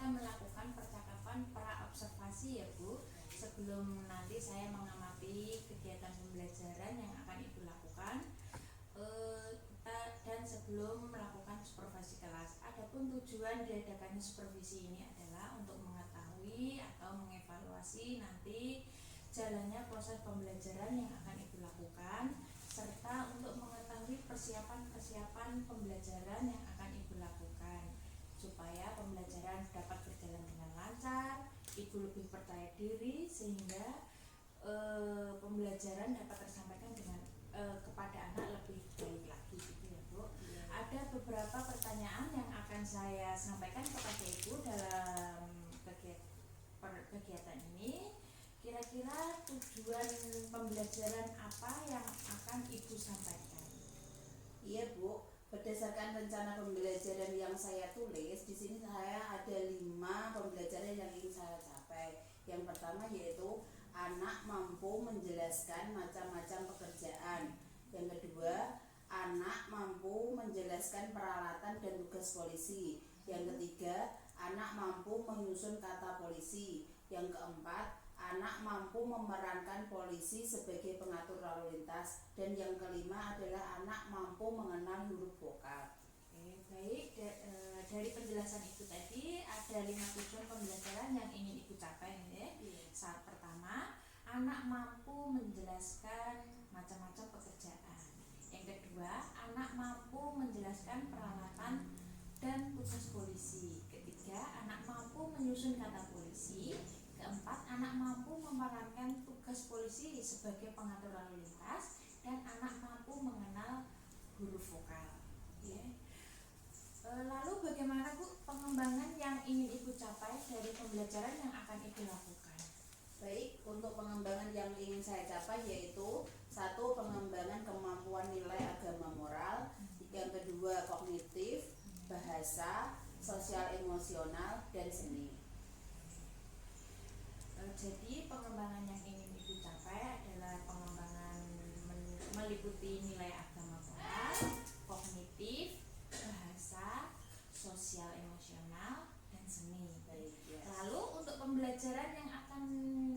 akan melakukan percakapan pra-observasi ya Bu, sebelum nanti saya mengamati kegiatan pembelajaran yang akan Ibu lakukan dan sebelum melakukan supervisi kelas. Adapun tujuan diadakannya supervisi ini adalah untuk mengetahui atau mengevaluasi nanti jalannya proses pembelajaran yang akan Ibu lakukan, serta untuk mengetahui persiapan pembelajaran yang akan Ibu lakukan supaya pembelajaran dapat berjalan dengan lancar, Ibu lebih percaya diri sehingga pembelajaran dapat tersampaikan dengan kepada anak lebih baik lagi gitu ya Bu. Ada beberapa pertanyaan yang akan saya sampaikan kepada Ibu dalam kegiatan ini. Kira-kira tujuan pembelajaran apa yang akan Ibu sampaikan? Iya Bu, berdasarkan rencana pembelajaran yang saya tulis, di sini saya ada 5 pembelajaran yang ingin saya capai. Yang pertama yaitu anak mampu menjelaskan macam-macam pekerjaan. Yang kedua, anak mampu menjelaskan peralatan dan tugas polisi. Yang ketiga, anak mampu menyusun kata polisi. Yang keempat, anak mampu memerankan polisi sebagai pengatur lalu lintas. Dan yang kelima adalah anak mampu mengenal huruf vokal. Baik, dari penjelasan Ibu tadi ada 5 tujuan pembelajaran yang ingin Ibu capai ya. Saat pertama, anak mampu menjelaskan macam-macam pekerjaan. Yang kedua, anak mampu menjelaskan peralatan dan tugas polisi. Ketiga, anak mampu menyusun kata polisi. Keempat, anak mampu memerankan tugas polisi sebagai pengatur lalu lintas. Dan anak mampu mengenal huruf vokal ya. Lalu bagaimana Bu pengembangan yang ingin Ibu capai dari pembelajaran yang akan Ibu lakukan? Baik, untuk pengembangan yang ingin saya capai yaitu 1. Pengembangan kemampuan nilai agama moral. Yang kedua, kognitif, bahasa, sosial emosional, dan seni. Jadi pengembangan yang ingin Ibu capai adalah pengembangan meliputi nilai agama moral, kognitif, bahasa, sosial emosional, dan seni. Lalu untuk pembelajaran yang akan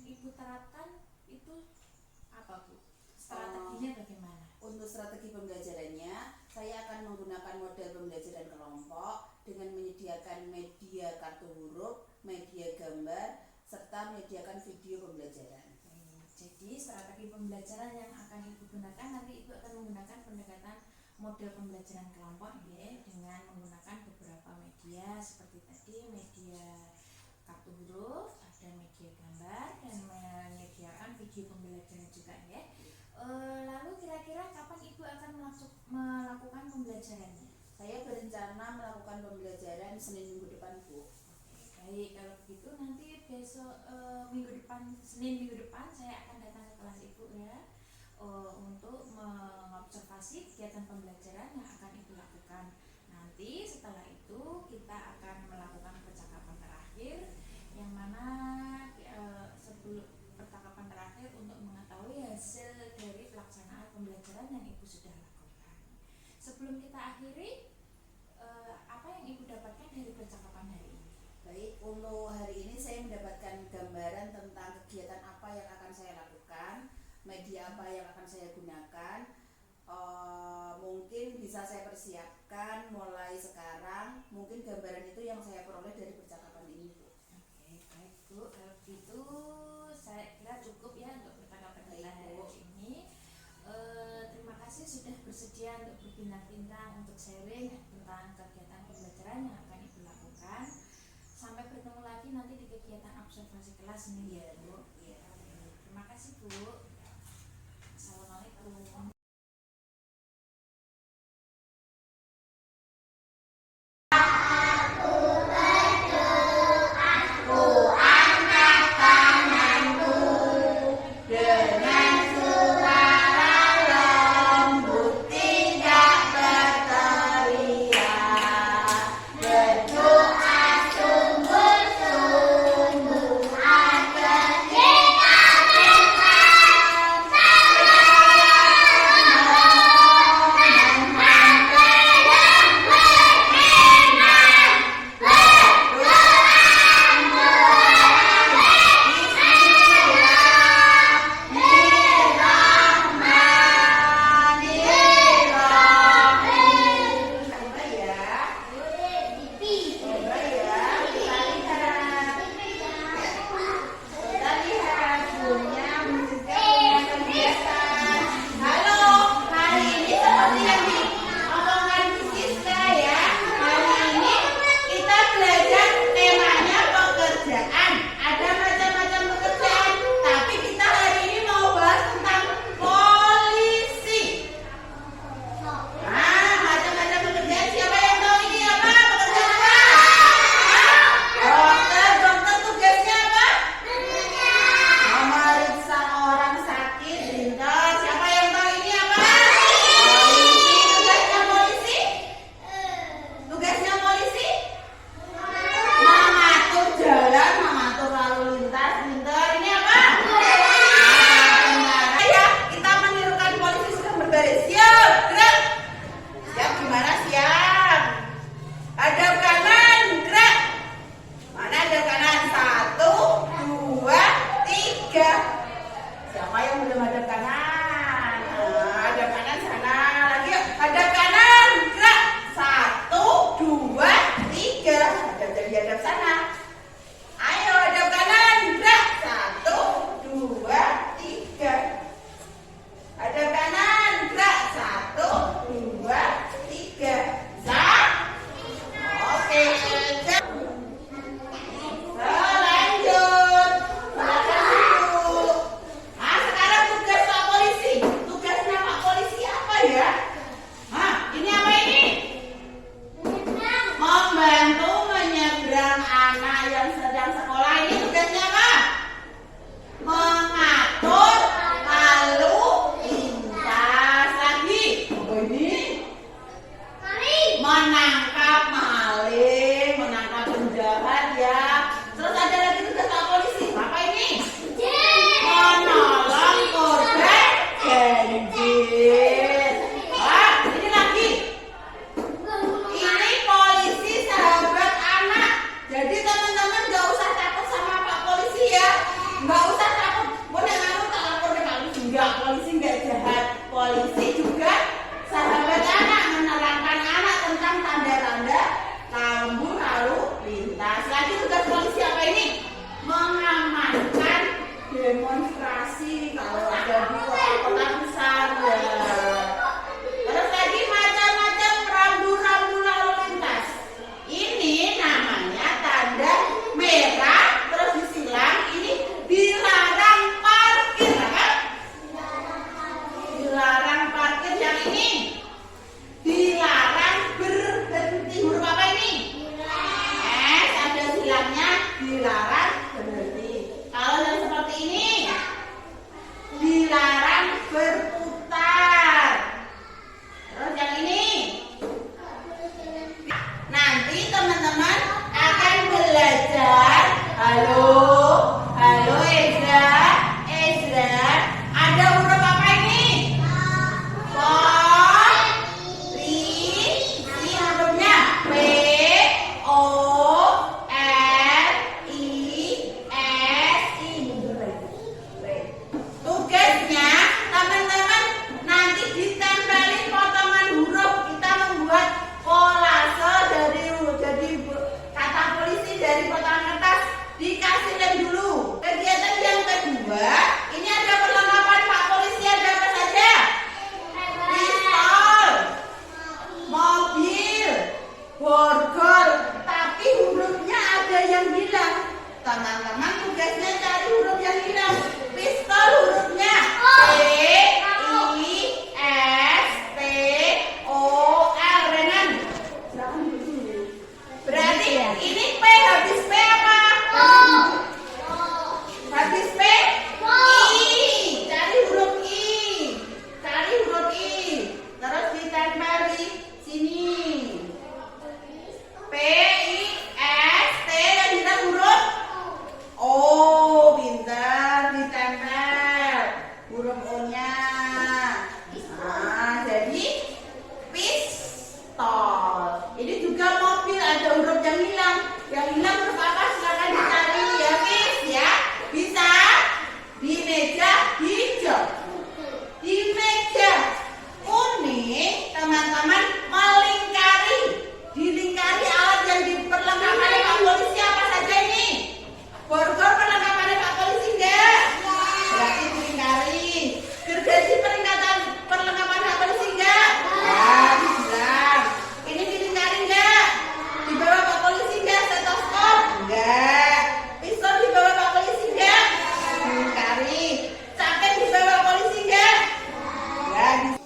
Ibu terapkan itu apa Bu? Strateginya bagaimana? Untuk strategi pembelajarannya, saya akan menggunakan model pembelajaran kelompok dengan menyediakan media kartu huruf, media gambar, serta menyediakan video pembelajaran. Jadi strategi pembelajaran yang akan Ibu gunakan nanti Ibu akan menggunakan pendekatan model pembelajaran kelompok ya, dengan menggunakan beberapa media seperti tadi media kartu huruf, ada media gambar, dan menyediakan video pembelajaran juga ya. Lalu kira-kira kapan Ibu akan melakukan pembelajarannya? Saya berencana melakukan pembelajaran Senin minggu depan Bu. Baik, kalau begitu nanti besok Senin minggu depan saya akan datang ke kelas Ibu ya, untuk mengobservasi kegiatan pembelajaran yang akan Ibu lakukan. Nanti setelah itu kita akan melakukan percakapan terakhir, yang mana sebelum percakapan terakhir untuk mengetahui hasil dari pelaksanaan pembelajaran yang Ibu sudah lakukan. Sebelum kita akhiri, apa yang Ibu dapatkan dari percakapan hari ini? Baik, untuk hari ini saya mendapatkan gambaran tentang kegiatan apa yang akan saya lakukan, media apa yang akan saya gunakan. Mungkin bisa saya persiapkan mulai sekarang. Mungkin gambaran itu yang saya peroleh dari percakapan ini Bu. Oke, baik Bu, kalau begitu saya kira cukup ya untuk percakapan kita hari ini. Terima kasih sudah bersedia untuk berbincang-bincang untuk sharing tentang kegiatan pembelajaran yang akan Ibu lakukan. Sampai bertemu lagi nanti di kegiatan observasi kelas ini ya Bu. Terima kasih Bu. Assalamualaikum. Nah, selanjutnya tugas polisi apa ini? Mengamankan demonstrasi kalau ada di kota-kota besar ya. Terus lagi macam-macam rambu-rambu lalu lintas. Ini namanya tanda merah terus disilang ini dilarang parkir, apa? Dilarang parkir. Yang ini dilarang berhenti. Huruf apa ini? S, ada silangnya dilarang berhenti. Kalau yang seperti ini dilarang berputar. Terus yang ini nanti teman-teman akan belajar. Halo Ezra, ada huruf apa ini? Ini hurufnya P, O, R, I, S, I. Tugasnya teman-teman nanti ditempelin potongan huruf. Kita membuat kolase dari kata polisi dari potongan kertas. Dikasih lem dulu. Kegiatan yang kedua, ini ada perlengkapan Pak Polisi. Ada apa saja? Pistol, mobil, borgol. Tapi hurufnya ada yang hilang. Teman-teman tugasnya cari huruf yang hilang. Pistol hurufnya P, I, S, T, O, L. Renan, berarti ini P, habis P apa? Habis P, I. Cari huruf I. Terus ditempel di sini. P, I, S, T. Dan kita huruf O. Pintar, ditempel huruf O-nya. Nah, jadi pistol. Ini juga mobil, ada huruf yang hilang. Yang hilang huruf apa? Silakan dicari ya, Miss ya. Bisa di meja hijau, di meja kuning, teman-teman dilingkari alat yang diperlengkapi Pak Polisi. Apa saja ini? Borgol perlengkapan Pak Polisi enggak? Berarti dilingkari. Gergaji perlengkapan Pak Polisi enggak? Ya, dibilang. Ini dilingkari enggak? Di bawah Pak Polisi enggak? Stetoskop? Enggak. Pistol di bawah Pak Polisi enggak? Dilingkari. Caket di bawah Pak Polisi enggak? Enggak.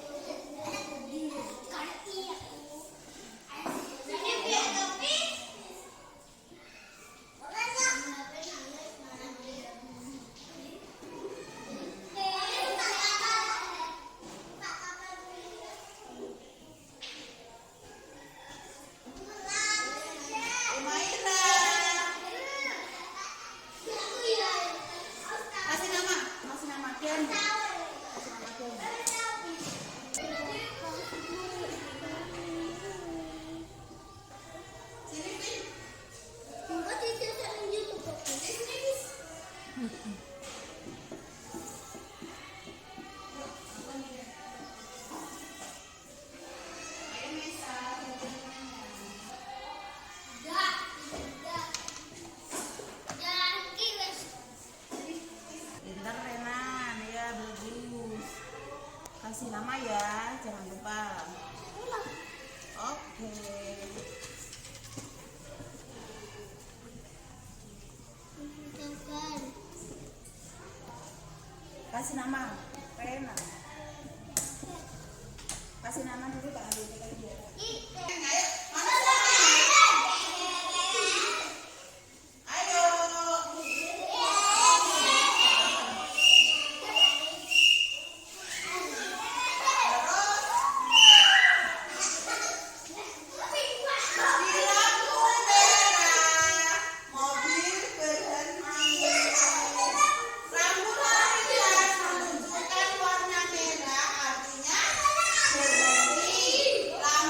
Kasih nama Ken. Sini, Pin. Pintar Renan, ya bagus. Kasih nama ya, jangan lupa. Oke. Kasih nama Renan. Kasih nama dulu Pak Andi. Ayo. Rambu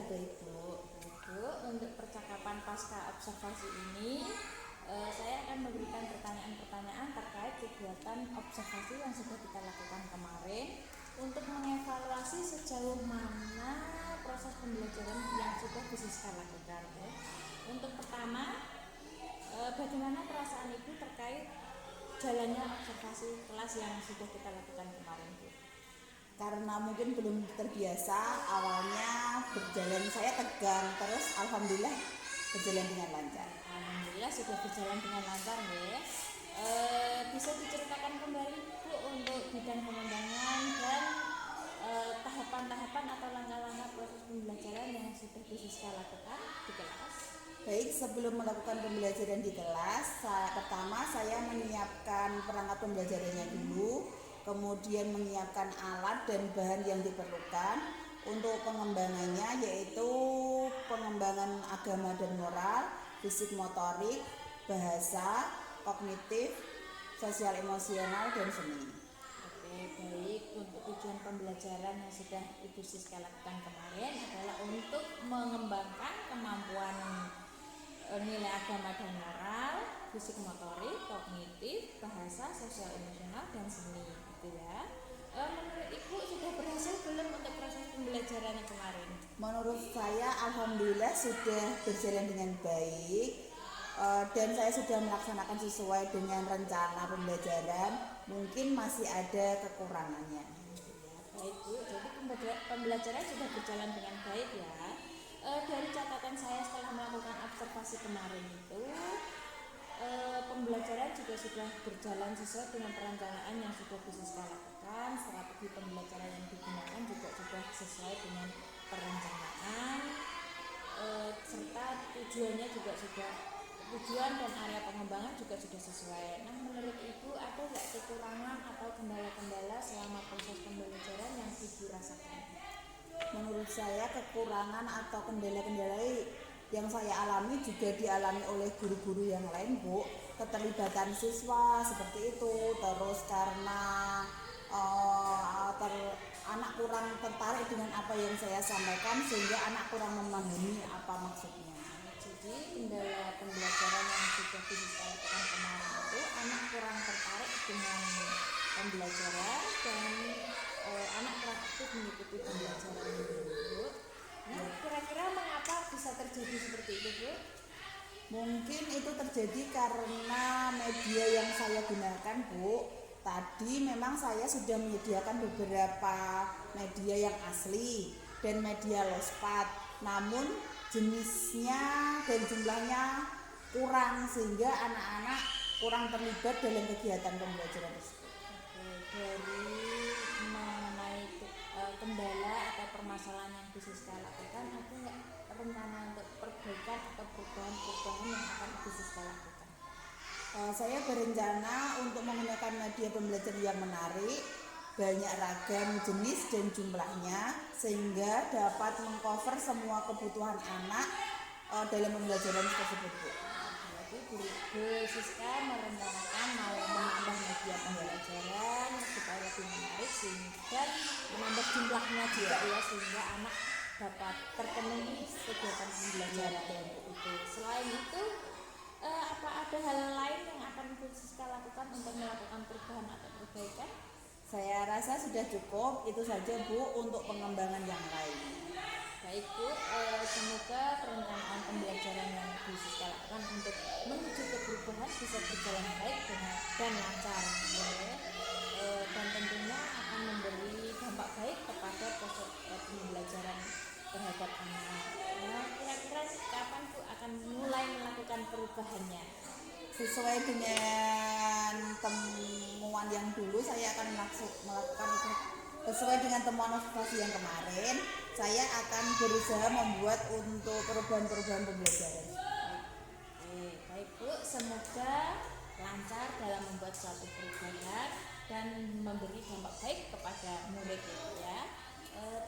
baik Bu. Bu, untuk percakapan pasca observasi ini saya akan memberikan pertanyaan-pertanyaan terkait kegiatan observasi yang sudah kita lakukan kemarin untuk mengevaluasi sejauh mana proses pembelajaran yang sudah Siska lakukan. Untuk pertama, bagaimana perasaan Ibu terkait jalannya observasi kelas yang sudah kita lakukan kemarin, Bu? Karena mungkin belum terbiasa, awalnya berjalan saya tegang, terus alhamdulillah berjalan dengan lancar. Alhamdulillah sudah berjalan dengan lancar ya. Bisa diceritakan kembali Bu untuk bidang pengembangan dan tahapan-tahapan atau langkah-langkah proses pembelajaran yang sudah Siska lakukan di kelas? Baik, sebelum melakukan pembelajaran di kelas, pertama saya menyiapkan perangkat pembelajarannya dulu, kemudian menyiapkan alat dan bahan yang diperlukan untuk pengembangannya, yaitu pengembangan agama dan moral, fisik motorik, bahasa, kognitif, sosial emosional, dan seni. Oke, baik. Untuk tujuan pembelajaran yang sudah Ibu Siska lakukan kemarin adalah untuk mengembangkan kemampuan nilai agama dan moral, fisik motorik, kognitif, bahasa, sosial emosional, dan seni, gitu ya. Menurut Ibu sudah berhasil belum untuk proses pembelajarannya kemarin? Menurut saya alhamdulillah sudah berjalan dengan baik, dan saya sudah melaksanakan sesuai dengan rencana pembelajaran. Mungkin masih ada kekurangannya. Baik Bu, jadi pembelajaran sudah berjalan dengan baik ya. Dari catatan saya setelah melakukan observasi kemarin itu, pembelajaran juga sudah berjalan sesuai dengan perencanaan yang sudah Siska lakukan. Strategi pembelajaran yang digunakan juga sudah sesuai dengan perencanaan, serta tujuannya juga sudah, tujuan dan area pengembangan juga sudah sesuai. Nah, menurut Ibu ada nggak kekurangan atau kendala-kendala selama proses pembelajaran yang Ibu rasakan? Menurut saya kekurangan atau kendala-kendala yang saya alami juga dialami oleh guru-guru yang lain, Bu. Keterlibatan siswa seperti itu, terus karena anak kurang tertarik dengan apa yang saya sampaikan sehingga anak kurang memahami apa maksudnya. Jadi kendala pembelajaran yang sudah Siska lakukan kemarin itu anak kurang tertarik dengan pembelajaran dan anak praktis mengikuti pembelajaran itu, Bu. Nah, kira-kira mengapa bisa terjadi seperti itu, Bu? Mungkin itu terjadi karena media yang saya gunakan, Bu. Tadi memang saya sudah menyediakan beberapa media yang asli dan media lospat, namun jenisnya dan jumlahnya kurang sehingga anak-anak kurang terlibat dalam kegiatan pembelajaran tersebut. Oke, dari mengenai kendala atau permasalahan yang Siska lakukan, ada nggak rencana untuk perbaikan atau perubahan-perubahan yang akan Siska lakukan? Saya berencana untuk menggunakan media pembelajaran yang menarik, banyak ragam jenis dan jumlahnya, sehingga dapat mengcover semua kebutuhan anak dalam pembelajaran tersebut, Bu. Jadi Bu Siska merencanakan mau menambah media pembelajaran supaya lebih menarik dan menambah jumlahnya juga ya, sehingga anak dapat terpenuhi kegiatan pembelajaran itu. Selain itu, apa ada hal lain yang akan Bu Siska lakukan untuk melakukan perubahan atau perbaikan? Saya rasa sudah cukup, itu saja Bu untuk pengembangan yang lain. Baik Bu, semoga perencanaan pembelajaran yang Bu Siska lakukan untuk menuju ke perubahan bisa berjalan baik dan lancar, dan tentunya akan memberi dampak baik kepada proses pembelajaran terhadap anak. Nah, kira-kira kapan Bu akan mulai melakukan perubahannya? Sesuai dengan temuan yang dulu, saya akan melakukan itu sesuai dengan temuan observasi yang kemarin. Saya akan berusaha membuat untuk perubahan-perubahan pembelajaran. Baik Bu, semoga lancar dalam membuat suatu perubahan dan memberi dampak baik kepada murid itu ya.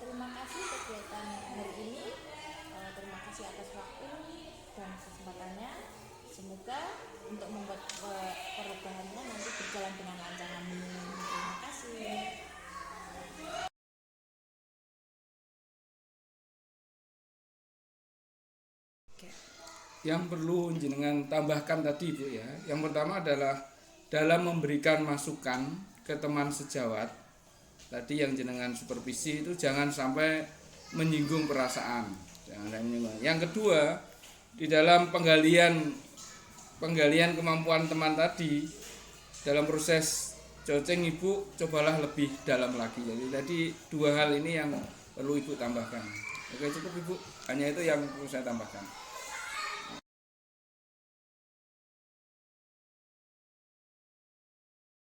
Terima kasih kegiatan hari ini. Terima kasih atas waktu dan kesempatannya. Semoga untuk membuat perubahannya nanti berjalan dengan lancar. Terima kasih. Yang perlu jenengan tambahkan tadi Bu ya. Yang pertama adalah dalam memberikan masukan ke teman sejawat. Tadi yang jenengan supervisi itu jangan sampai menyinggung perasaan. Jangan menyinggung. Yang kedua, di dalam penggalian kemampuan teman tadi dalam proses coaching Ibu cobalah lebih dalam lagi. Jadi tadi dua hal ini yang perlu Ibu tambahkan. Oke, cukup Ibu. Hanya itu yang perlu saya tambahkan.